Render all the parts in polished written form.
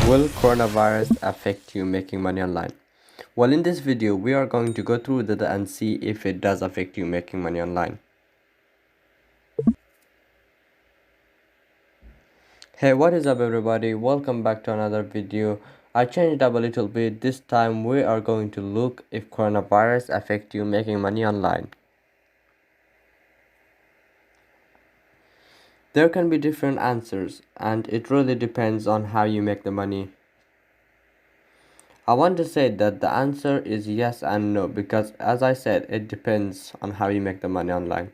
Will coronavirus affect you making money online? Well, in this video, we are going to go through that and see if it does affect you making money online. Hey, what is up everybody? Welcome back to another video. I changed up a little bit. This time we are going to look if coronavirus affect you making money online. There can be different answers and it really depends on how you make the money. I want to say that the answer is yes and no because, as I said, it depends on how you make the money online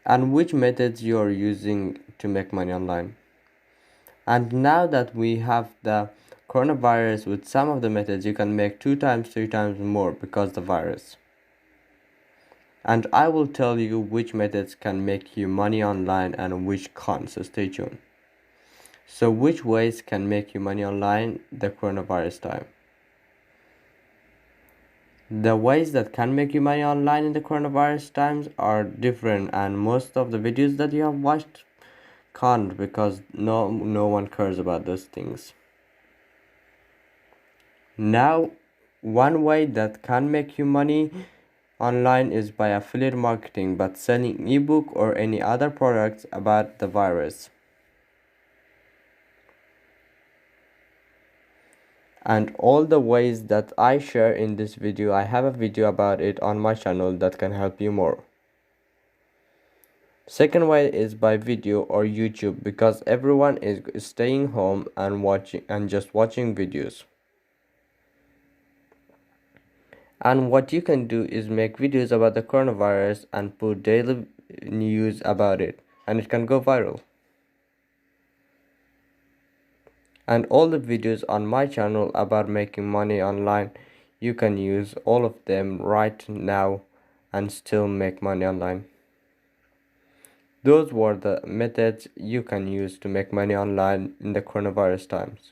and which methods you are using to make money online. And now that we have the coronavirus, with some of the methods you can make 2 times, 3 times more because the virus. And I will tell you which methods can make you money online and which can't, so stay tuned. So which ways can make you money online the coronavirus time? The ways that can make you money online in the coronavirus times are different, and most of the videos that you have watched can't because no one cares about those things. Now, one way that can make you money online is by affiliate marketing, but selling ebook or any other products about the virus. And all the ways that I share in this video, I have a video about it on my channel that can help you more. Second way is by video or YouTube, because everyone is staying home and just watching videos. And what you can do is make videos about the coronavirus and put daily news about it, and it can go viral. And all the videos on my channel about making money online, you can use all of them right now and still make money online. Those were the methods you can use to make money online in the coronavirus times.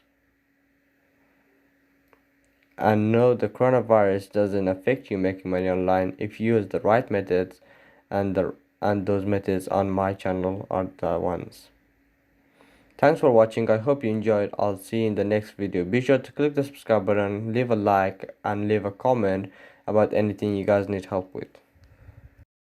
And no, the coronavirus doesn't affect you making money online if you use the right methods, and those methods on my channel are the ones. Thanks for watching. I hope you enjoyed. I'll see you in the next video. Be sure to click the subscribe button, leave a like and leave a comment about anything you guys need help with.